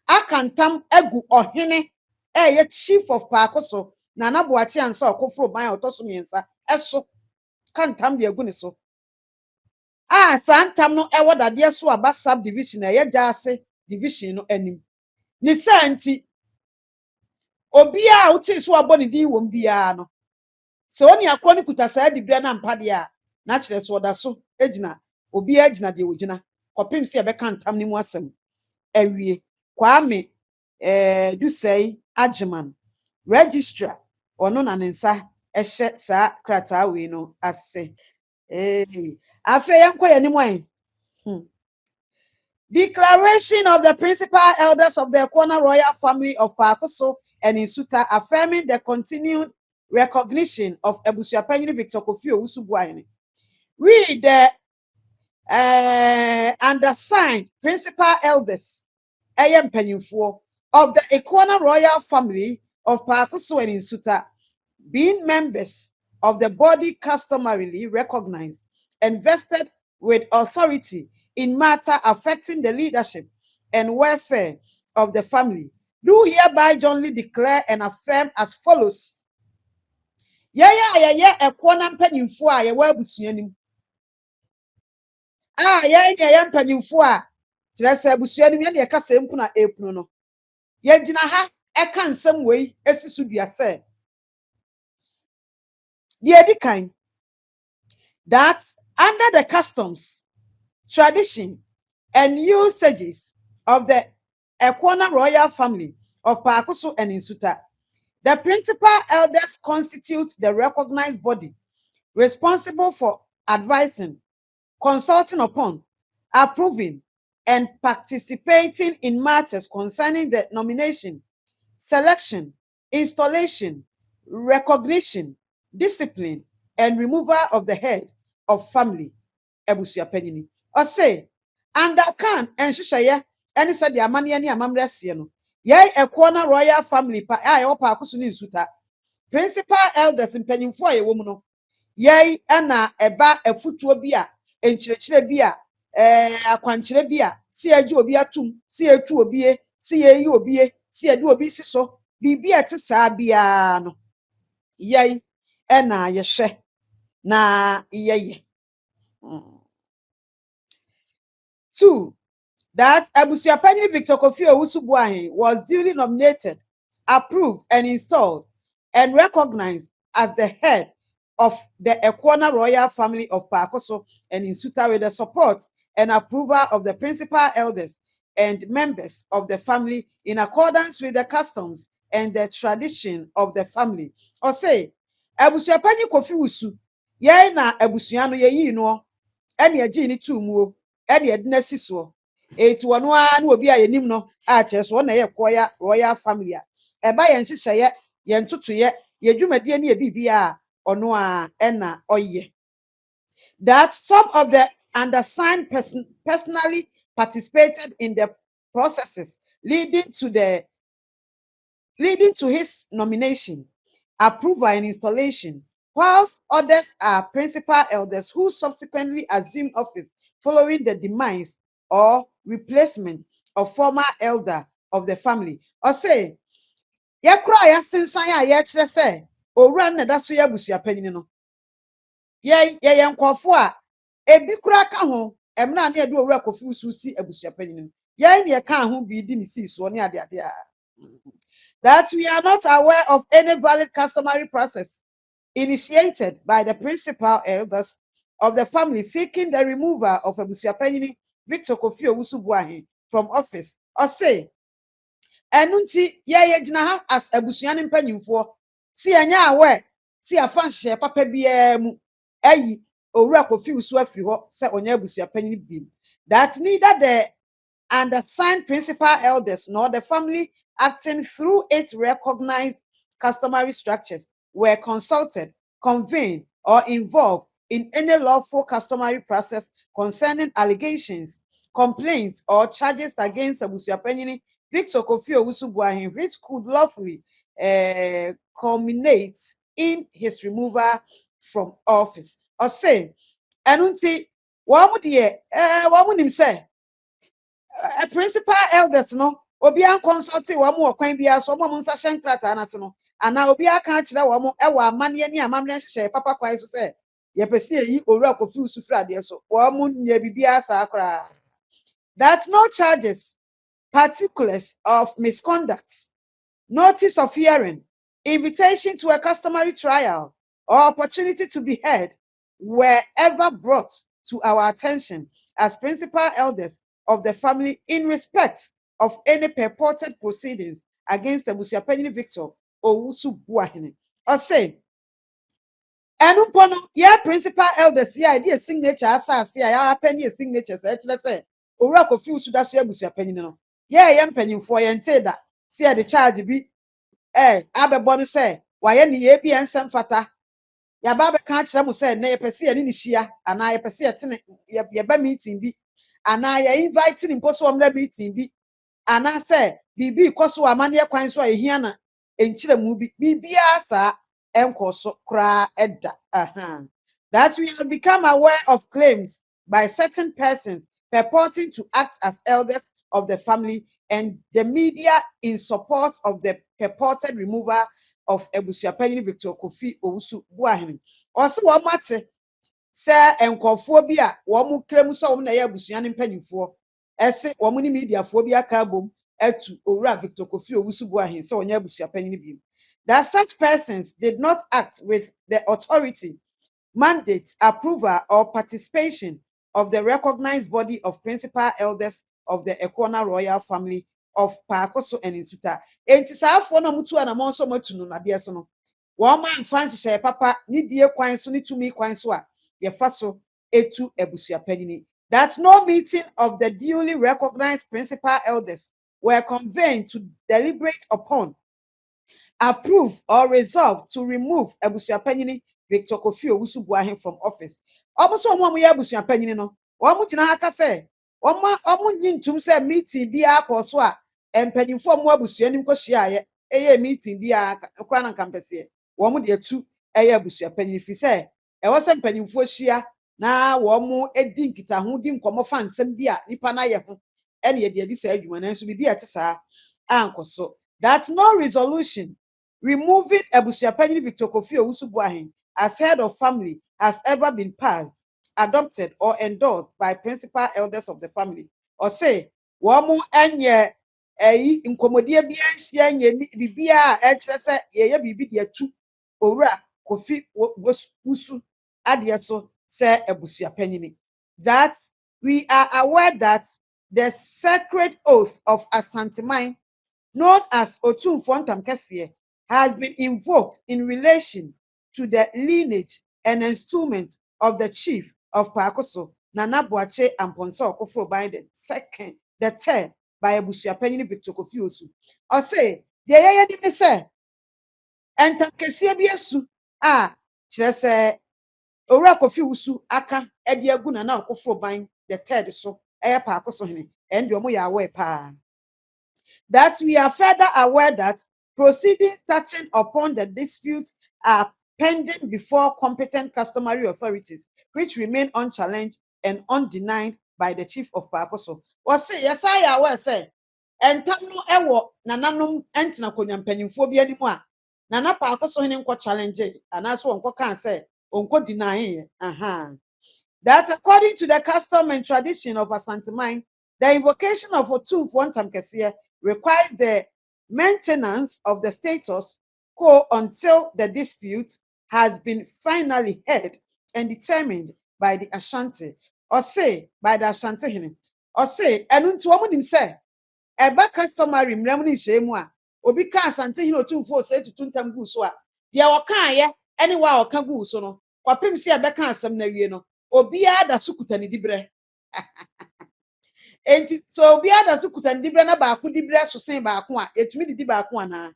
akantam agu ohene ye chief of Pakoso Nana Boachi ansa okofro ban otoso miensa eso kantam de agu ne so santam no ewo dade so aba subdivision ye Jasi division no anim ni santi obi a uti so aboni din wom bia no so oni akro ni kuta saa dibia na mpade a na kire so oda so ejina obi ejina de ogina kopim se ebe kantam ni mu asem awie Kwame Dusei Ajiman registrar ono na nensa ehye saa krata we no ase afa yenko yanim wan declaration of the principal elders of the Ekwana royal family of Pakoso and Insuta affirming the continued recognition of Abusuapanin Victor Kofi Owusu Buaini. We the undersigned principal elders of the Ekwana royal family of Pakoso and Insuta, being members of the body customarily recognized and vested with authority in matter affecting the leadership and welfare of the family, do hereby jointly declare and affirm as follows. Ekwana mpanyimfo a ye wa abusuanim mpanyimfo a kire se abusuanim ye de kasa empu na epunu no ye gina ha eka nsem wei esisu dua se the edikan that under the customs, tradition, and usages of the Ekwana royal family of Pakoso and Insuta, the principal elders constitute the recognized body responsible for advising, consulting upon, approving, and participating in matters concerning the nomination, selection, installation, recognition, discipline, and removal of the head of family Abusuapanin. Or say, under can and Shishaya, and said the Amani and Amamresiano. Yea, Ekwana royal family pa Pakoso Insuta. Principal elders in Pennyfo a woman. Yea, Anna, eba a footwo beer, and Chile beer, a quanchile beer, see a Jobia tum, see a two obie, see a you obie, see a do obie so, bibi ete saa bia no yei ena yehwe na yeye. 2. That Abusuapanin Victor Kofi Owusu-Boahen was duly nominated, approved, and installed and recognized as the head of the Ekwana royal family of Pakoso and Nsuta with the support and approval of the principal elders and members of the family in accordance with the customs and the tradition of the family. Or say, Abusuapanin Kofi Owusu, ye na abusua no ye yi no, ene agi ni tumuo, ene edina siso. Eti wono a na obi a yenim no a cheso na ye koya royal family a eba ye nhyehyeye ye ntotoye ye dwumadie ne ye bibia ono a ena oye. That some of the undersigned personally participated in the processes leading to his nomination, approval, and installation, whilst others are principal elders who subsequently assume office following the demise or replacement of former elder of the family. Or say, ye cry ya sensan ya ye kire say, owura na da so ya Abusuapanin no. Ye nkofo a ebi kura ka ho, emna na ye do owura Kofi Owusu si Abusuapanin no. Ye ne ka ho bi di ni si so ne ade ade a. That we are not aware of any valid customary process initiated by the principal elders of the family seeking the removal of Abusuapanin Victor Kofi Owusu-Boahen from office. Or say, enunti ye gina ha as abusua ne mpanyimfo si anya aware si afa nhye papa bia mu ayi owura Kofi Owusu afiri ho se onya Abusuapanin bim. That neither the undersigned principal elders nor the family acting through its recognized customary structures were consulted, convened, or involved in any lawful customary process concerning allegations, complaints, or charges against Abusuapanin Victor Kofi Owusu-Boahen, which could lawfully culminate in his removal from office. Or say, enunti wamu die wamu nim say principal elders no obi an consult wo mo kwan bia so mo nsa hye nkrata na se no ana obi aka kire wo mo e wa amane ni amamre hye papa kwan so se ye pese yi owura Kofi Owusu frade so wo mo nya bibia sa akra. That no charges, particulars of misconduct, notice of hearing, invitation to a customary trial, or opportunity to be heard were ever brought to our attention as principal elders of the family in respect of any purported proceedings against Abusuapanin Victor Owusu-Boahen. Or say, enumpono ye principal elders ye idea signature asase ya apeni a signature say kire say owura Kofi Owusu da so Abusuapanin no ye mpanyimfo ye nte da see the charge bi abebo no say waye ne ye bi ensem fata ya ba be ka kire mo say na ye pese ye ni hia ana ye pese ye tene ye ba meeting bi ana ye invite ni mposo omra meeting bi ana say bibi ikoso amane kwan so ehia na enkyire mu bi bibia sa enkoso kra edda. That we have become aware of claims by certain persons purporting to act as elders of the family and the media in support of the purported removal of Abusuapanin Victor Kofi Owusu-Boahen. Also, one matter say enkofo bi a wo mu krem so wo na ye abusua ne mpanyimfo ese wo mu ni media fo bi aka bom etu owura Victor Kofi Owusu-Boahen say onya Abusuapanin bi. That such persons did not act with the authority, mandate, approval, or participation of the recognized body of principal elders of the Ekwana royal family of Pakoso and Nsuta. Enti saafo na mutu ana monso matunu na de so no wo man fan hye papa ni die kwan so ni tumi kwan so a ye fa so etu Abusuapanin. That no meeting of the duly recognized principal elders were convened to deliberate upon, approve, or resolve to remove Abusuapanin Victor Kofi Owusu-Boahen from office. Omuso omo ye Abusuapanin no wo mu gina aka say omo nyintum say meeting bia akoso a empanimfo mo abusuanim ko hia ye meeting bia kra na kampese wo mu de atu eye Abusuapanin fi say e wo say empanimfo hia na wo mu edi nkita ho di nkomo fa nsem bia nipa na ye ho ene ye de adi say adwuma na nso bibia te saa ankoso. that no resolution removing Abusuapanin Victor Kofi Owusu-Boahen as head of family has ever been passed, adopted, or endorsed by principal elders of the family. Or say, Wamu enye nkomodia bi anhia nye bibia a ekyere se ye bibi de atu owura Kofi Wusu ade so se Abusuapanin. That we are aware that the sacred oath of Asanteman, known as Otumfuo Ntamkɛseɛ, has been invoked in relation to the lineage and installment of the chief of Pakoso, Nana Boakye Amponsa Okofro-Ban the third by Abusuapanin Victor Kofi Osu. Or say, the yaya ni say, Ntamkɛseɛ bi asu a kyerɛ sɛ Owura Kofi Osu aka edi agu Nana Okofro-Ban the third so ɛyɛ Pakoso hene and omo yɛ aware pa. That we are further aware that proceedings touching upon the dispute are pending before competent customary authorities, which remain unchallenged and undenied by the chief of Pakoso. Was say, yes, I aware, say, and Tamno Ewo, Nananum, Entina Konya Mpanyinfo bi animu a, Nana Pakoso hene nko challenge, and that's what nko can say, unko deny. That according to the custom and tradition of Asanteman, the invocation of Otumfuo Ntamkɛseɛ requires the maintenance of the status quo until the dispute has been finally heard and determined by the Ashanti, or say by the Ashanti hene. Or say, and unto woman say, eba customary mremuni shemu a, obi ka Asante hene Otumfuo say to tuntam gu so a, dia waka ye, anywa waka gu so no, kwapem se ebe ka asem na wie no, obiara da so kuta ne dibre. Enti so obiara da so kuta ne dibre na baako dibre so sen baako a etumi didi baako ana.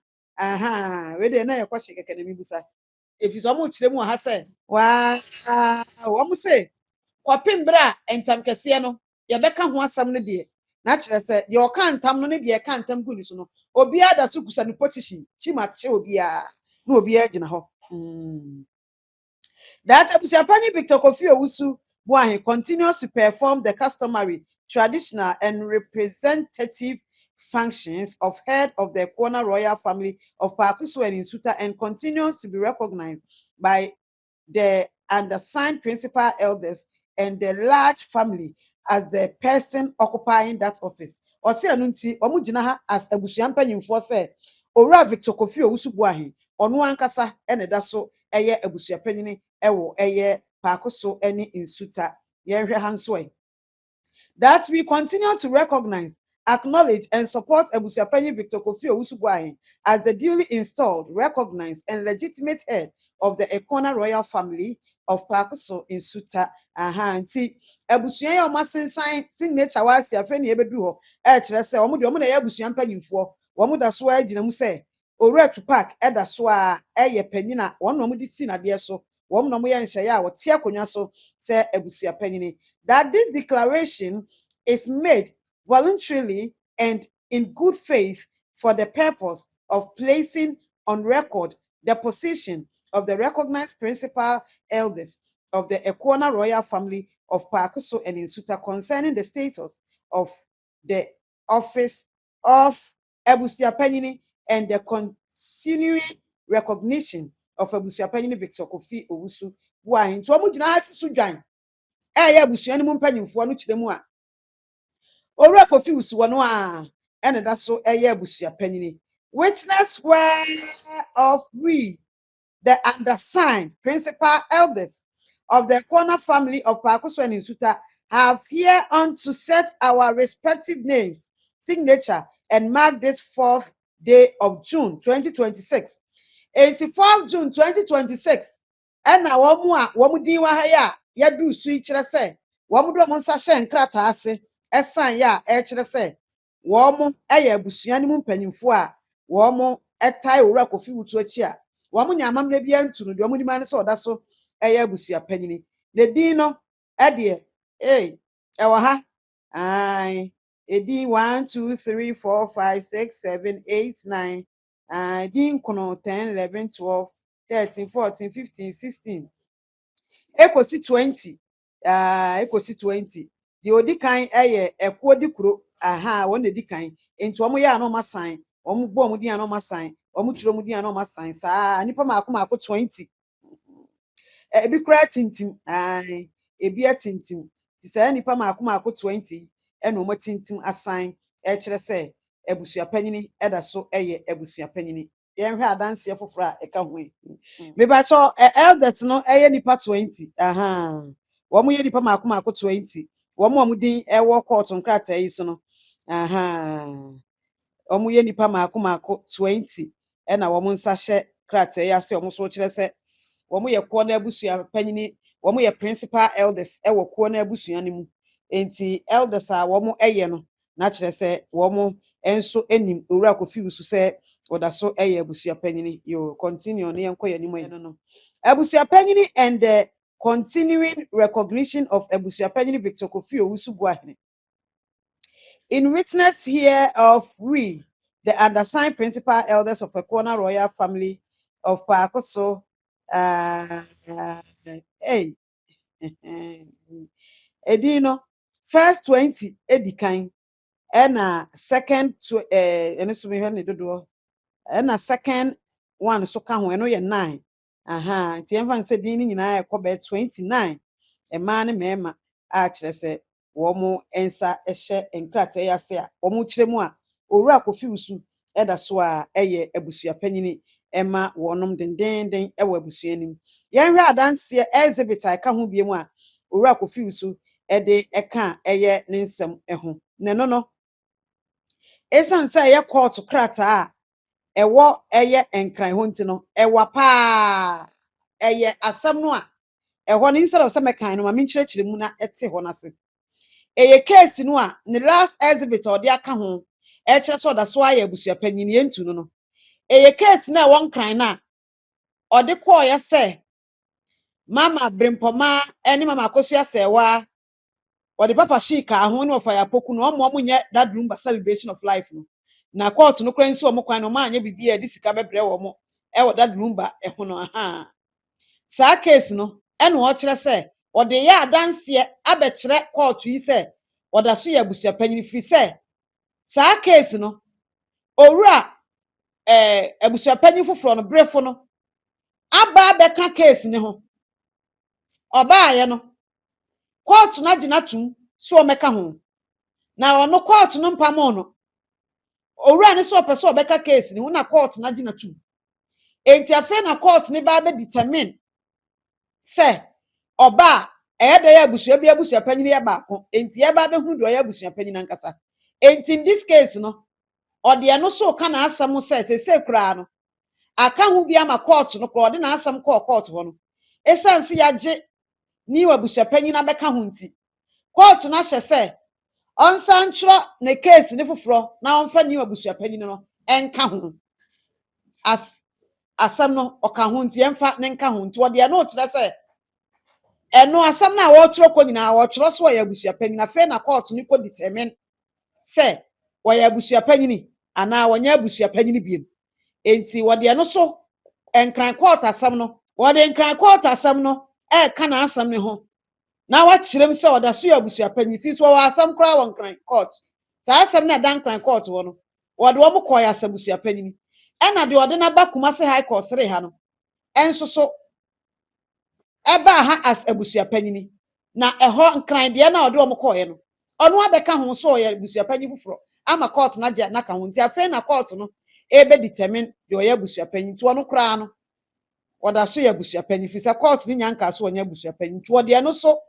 We de na ye kwahye keke na mibusa. Efi so mo kire mu ha se wa wo mo se kwapem bra Ntamkɛseɛ no ye beka ho asam ne de na kire se de o ka ntam no ne de ka ntam gu ni so no obiara da so kusa ne position chima che obiara na obiara gina ho. That Abusuapanin Victor Kofi Owusu-Boahen continues to perform the customary, traditional, and representative functions of head of the Ekwana royal family of Pakusu and Insuta, and continues to be recognized by the undersigned principal elders and the large family as the person occupying that office. Ose anunti omu gina ha as Abusuampanyimfo say Owura Victor Kofi Owusu-Boahen ono ankasa ene da so eye Abusuapanyin ewo eye Pakoso ene Nsuta yenhwe ha nso e. That we continue to recognize, acknowledge, and support Abusuapanin Victor Kofi Owusu-Boahen as the duly installed, recognized, and legitimate head of the Ekwana royal family of Pakoso Nsuta. Nti abusua ya oma sensan signature wa ase afa ne ebedu ho kyerɛ sɛ ɔmo de ɔmo na yɛ abusua mpanyinfoɔ ɔmo da so agina mu sɛ owura Tupac da so a ɛyɛ panyin a wɔn na ɔmo de si nadeɛ so wɔn na ɔmo yɛ nhyɛyɛ a wɔte akonnwa so sɛ abusua panyin. That this declaration is made voluntarily and in good faith for the purpose of placing on record the position of the recognized principal elders of the Ekwana royal family of Pakoso and Nsuta concerning the status of the office of Abusuapanin and the continuing recognition of Abusuapanin Victor Kofi Owusu-Boahen. Nti omo gina ha si so dwan abusua ni mu mpanyimfo no kyerɛ mu a Owura Kofi Owusu no a ene da so Abusuapanin. Witness whereof we, the undersigned principal elders of the Ekwana family of Pakoso and Nsuta, have hereunto set our respective names, signature, and mark this 4th day of June 2026. 84 June 2026. Ena wɔn din wa ha ya yɛdu su yi kyerɛ sɛ wɔn do wɔn nsa hyɛ nkrataa ase ɛsan ya ɛkyerɛ sɛ wɔn ɛyɛ abusua no mu mpanyinfo a wɔn ɛtae Owura Kofi Owusu akyi a wɔn nya amammerɛ bi antu no deɛ wɔn nim ano sɛ ɔda so ɛyɛ abusua panyin. Ne din no ɛdeɛ ɛwɔ ha edin 1 2 3 4 5 6 7 8 9 din kono 10 11 12 13 14 15 16 ekosi 20 ekosi 20 the odi kan eye ekuo di kuro wɔn na di kan enti wɔn yɛ ano ma sign Omu bo mu din anoma sign. Omu chiro mu din anoma sign. Sa nipa mako 20. Ebi kura tintim. Ebi atintim. Ti sa nipa mako 20 e no mo tintim assign e kire se ebusuapanyini eda so eye ebusuapanyini. Yen hwe adanse foforo a e ka ho yi. Me ba cho elders no eye nipa 20. Womu ye nipa mako 20. Womu din e wo court nkrata yi so no. Omu ye nipa mako 20 e na womu nsa hye krata yi ase omu so kire se womu ye ko na abusuapanyini, womu ye principal elders e wo ko na abusua ne mu. Enti elders a womu eye no na kire se womu enso enim owura kofi wusu se oda so eye abusuapanyini. Yo continue ne yenko yanim ayi no. Abusuapanyini and the continuing recognition of Abusuapanin Victor Kofi Owusu Boahene. In witness here of we, the undersigned principal elders of the Ekwana royal family of Pakoso, Edino, first 20 edikan, and second to and second one so can we know 9. Nti yemfa nse din ni nyina ekobe 29 ema ne mema a kire se wo mu ensa ehye enkrata ya se a wo mu kire mu a owura kofi usu eda so a eye abusuapanyini ema wonom dendenden ewo abusuanim yenhwe adanse exhibit a ka ho biemu a owura kofi usu ede eka eye ne nsem eho ne no esanse eye court krata a ewo eye enkran ho nti no ewa pa eye asam no a eho ni instead of say mekan no ma menkyerɛkyerɛ mu na ete ho na se eye case no a ne last exhibit odi aka ho kyerɛ so da so aye abusuapanyin yentu no eye case na won kran na odi kɔ ya sɛ mama brimpoma eni mama akosu asewa odi papa shika ho ne ofa ya poku no omo nye that room celebration of life no na court no kran si omo kwan no ma anya bibia di sika bebre wo mo e wo that room ba ho no sa case no ene wo kire se odi ya adanse abekire court yi se oda so ya abusuapanyin free se sa case no owura abusuapanyin foforo no brefo no aba beka case ne ho oba ye no court na gina tum so o meka ho na ono court no mpamo no owura ne so opese obeka case ne ho na court na gina tum enti afa na court ne ba be determine se oba ede ya abusua bi abusuapanyin ya baako enti e ba be hu do ya abusuapanyin ankasa enti in this case no ode no so ka na asam se kura no aka hu bi ama court no kro ode na asam court ho no esanse ya ge ni abusuapanyin abeka hu nti court na hye se onsan chro na case ne foforo na onfa ni abusuapanyin no enka ho asam no oka ho nti enfa ne nka ho nti ode no kire se eno asam na wo chro ko nyina wo chro so ya abusuapanyin afa na court ni ko determine se wo ya abusuapanyin ana wonya abusuapanyin biem enti wode no so enkran court asam no wode enkran court asam no ka na asam ne ho na wa kirem se oda so ya abusuapanyin fi so wa asam kra won kran court sa asam na dan kran court wo no wode wo mo koy asam abusuapanyin na de wode na ba Kumasi high court 3 ha no enso so eba ha as abusuapanyin na eho nkran de na wode wo mo koy no ono abeka ho so ya abusuapanyin foforo ama court na je na ka ho nti afa na court no ebe determine de oya abusuapanyin ti ono kra no oda so ya abusuapanyin fi sa court ni nyanka so onya abusuapanyin ti ode no so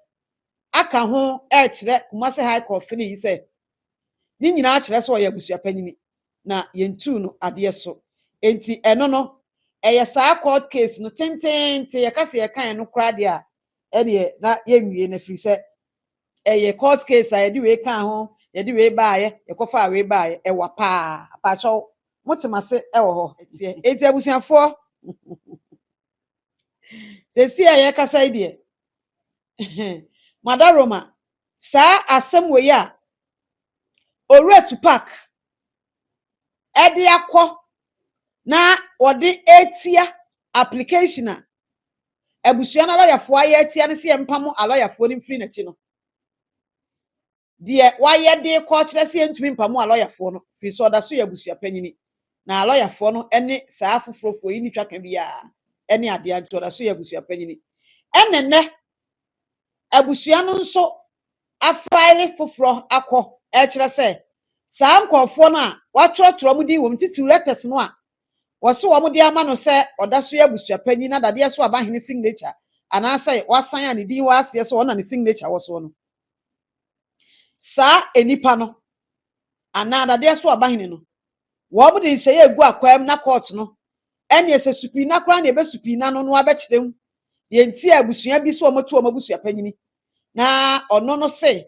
aka ho kire Kumasi high court 3 yi se ni nyina kire so oya abusuapanyin na yentu no ade so enti eno no eye sa court case no tentente ye kase ye kan no kra de a de na yenwie na fi se eye court case a ye de we kan ho ye de we baaye ye kofa we baaye e wa pa cho mutimase e wo ho eti abusuafo se si ye kasa ide madaroma sa asem we ya owura Tupac'S ede akọ na wode etia application a abusua na lawyer aye etia ne se empam aloyerfo ni mfiri na chi no de waye de ko kire se entumi mpam aloyerfo no fi so da so ya abusua panyini na lawyer for no any saa foforo fo yi ni twa kan bia any ade anto da so ye abusuapanyini enene abusua no nso afaile foforo akọ e kire se saa nkofo no a watrotro mu di wom titi letters no a wose wo mu di ama no se oda so ye abusuapanyini na dade so abahene signature ana say wasan a ne din wa ase so ona ne signature wo so no saa enipa no ana dade so abahene no wo mu de nse ye egu akwam na court no ene se supina kra na ebe supina no no abekirem ye nti abusua bi so omoto omabusuapanyini na ono no se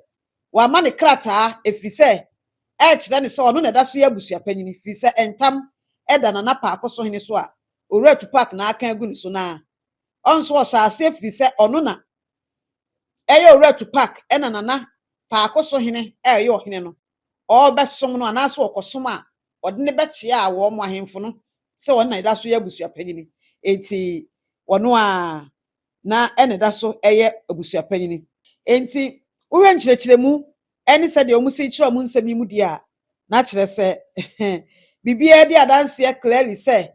wa ma ne krata efise e kire ne se ono na da so ye abusuapanyini efise entam eda na pa akoso hene so a owura Tupac na aka agu ne so na onso osase efise ono na eye owura Tupac ena na pa akoso hene eye ohene no obesom no ana so okosom a ode ne betia a wo mo ahemfo no se won na da so ye abusuapanyini enti wono a na ene da so eye abusuapanyini enti uwe nchirechiremu eni se de omusi chiro mu nsemi mu dia na kire se bibia di adanse clearly se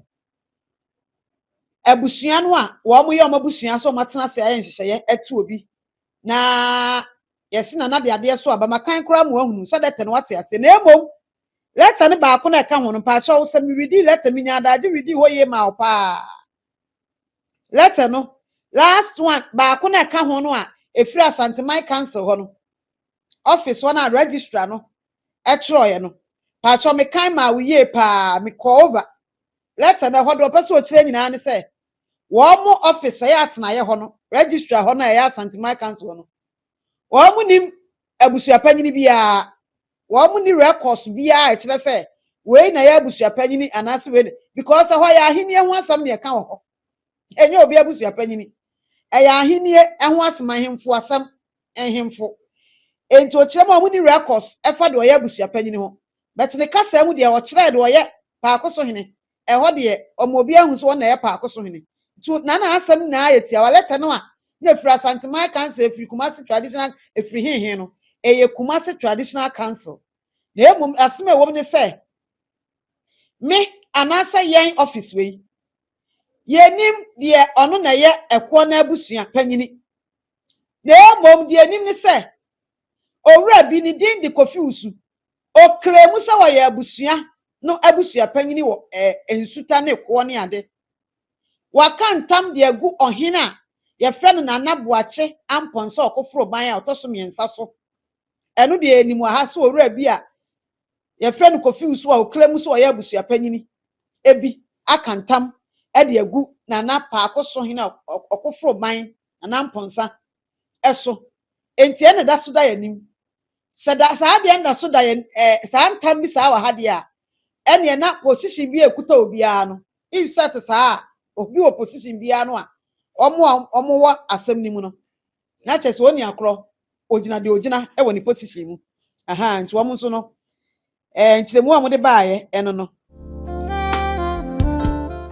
abusua no a wo mo ye omabusua so matena se aye nhyehyeye etu obi na yesi na de ade so abamakan kura mu ahunu so de tene wate ase na emom letter ne ba ko na eka ho no pa cho se mi ready letter mi nya daje ready ho ye ma opa letter no last one ba ko na eka ho no a efiri Asante my council ho no office one na registrar no etroye no pa cho me kan ma wo ye pa me call over letter na ho do person o kire nyina ne se wo mo office ya atena ye ho no registrar ho na ya Asante my council ho no wo mo nim abusuapanyini bia wo mo ni records bia e kire se we na ya abusuapanyini anase we because ho ya ahenie ho asam ne ka ho enye obi abusuapanyini eya ahenie ho asam ahemfo asam ehemfo enti o kire mo ni records efa de o ya abusuapanyini ho but ne kasa mu de o kire de o ye pa akoso hene e ho de omo obi ahu so na ye pa akoso hene tu na asam na ayetia wa letter no a na efiri Asante my council efiri Kumasi traditional efiri hinhin no eye Kumasi traditional council na emum asem ewom ne se me anasa yen office we yenim de ono na ye ekwo na abusua panyini na emum de enim ne se owura bi ni din de Kofi Usu okremu se wa ye abusua no abusua panyini wo ensuta ne kwo ne ade waka ntam de agu ohene a ye friend na naboache amponso okofro ban a otoso miensa so enu de enimu aha so owura bi a ye friend Kofi Usu a okremu so ye abusuapanyini ebi akantam e de agu na pa akoso hina okofro ban na amponsa eso enti ene da so da yanim sada saa de enda so da ye saa ntam bi saa wa ha de a ene na position bi ekuta obi a no if set saa obi opposition bi a no a omo wa asem ni mu no na chese oni akro ogina de ogina e woni position mu aha nti omo nso no nchiremu a mo de baaye eno no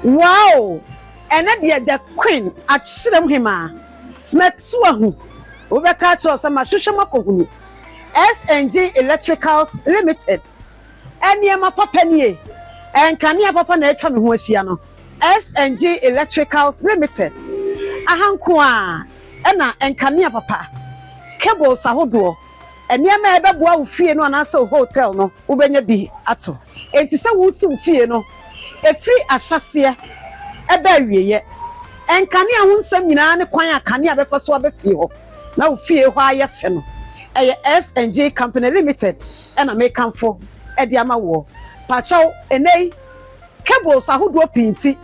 wow ene de the queen achirem hima metu ahu obeka chiro se ma hwehwe makohunu SNG Electricals Limited eniema papa nie enkania papa na etwa me ho ahia no SNG Electricals Limited ahanko a ena enkania papa cables ahodo eniema ebeboa wo fie no anase hotel no ubenya bi ato enti se wo si wo fie no efiri ahyase ebe awieye enkania ho nsam nyina ne kwan akania befa so abefie ho na wo fie ho aye fe no eye SNG Company Limited ena mekanfo edi ama wo pachaw enei cables ahodo pinti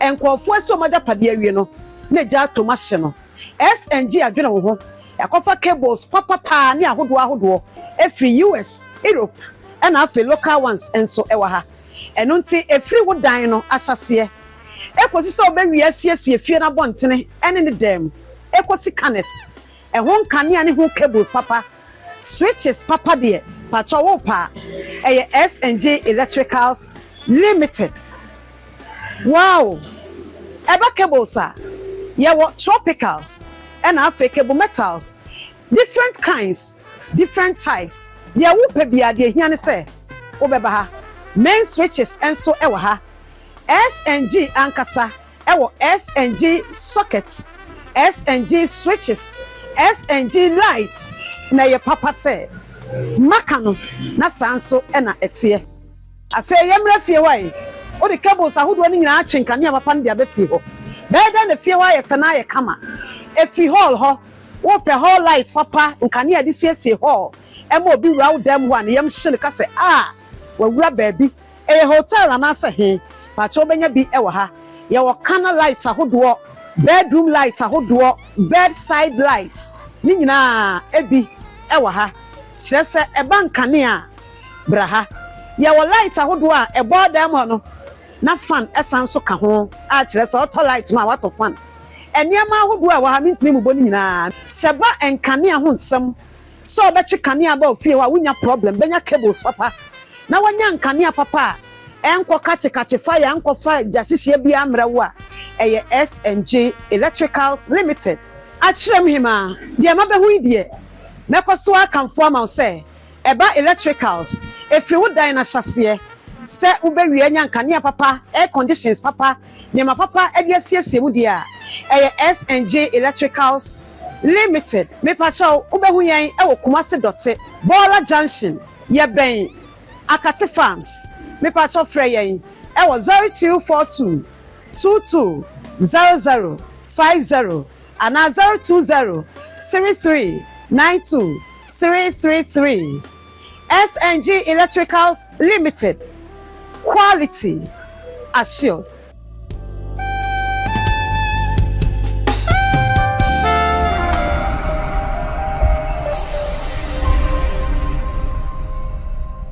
enkofo aso maja pade awie no na ja to mahye no SNG adwena wo ho yakofa cables papa ne ahodo efri US Europe ena afi local ones enso ewa ha eno nti efri wo dan no ahyase ekosi so obewi asiesie fie na bontene ene ne dem ekosi canes ehon kane ane ho cables papa switches papa de pacha wo pa eye SNG Electricals Limited wow eba cables a ye what tropicals and afi cable metals different kinds different types ye wo pa bia de hia ne se wo beba ha main switches enso ewo ha SNG ankasa ewo SNG sockets SNG switches SNG lights na ye papa se maka no na sanso na etie afa yemra fie wai o de cables ahodo ni nyina atwenka ne papa ne abefie ho beda na fie wai fe na ye kama efi hall ho wo pe hall light papa nkane ade siesie hall ema obi wura dem ho an yem hye ka se wawura baabi hotel anase he pacho benya bi ewo ha ye wo kana light ahodo bedroom light ahodo bedside lights ni nyina ebi ewo ha kire se eba nkane a bra ha ye wo light ahodo a ebo dem ho no na fan esan so ka ho a kire se auto light no a wato fan eniama ahodo a wa ha mintimi mubo ni nyina seba enkane a ho nsem so obetwe kane aba ofie wa wunya problem benya cables papa na wanya nkane papa enko kache fire enko fire jasihye bia amrewo a eye SNG Electricals Limited achirem hima de mabehu die mekoso akamfo ama se eba electricals efri wo dan na hyase se ubewie anya nkane papa air conditions papa ne ma papa ediasiesie mu dia eye SNG Electricals Limited me pacho ubehu yen ewo Kumasi Dote Bora Junction ye ben Akati Farms me pacho frɛ yen ewo 0242 220050 ana 020 3392 333 SNG Electricals Limited, quality assured.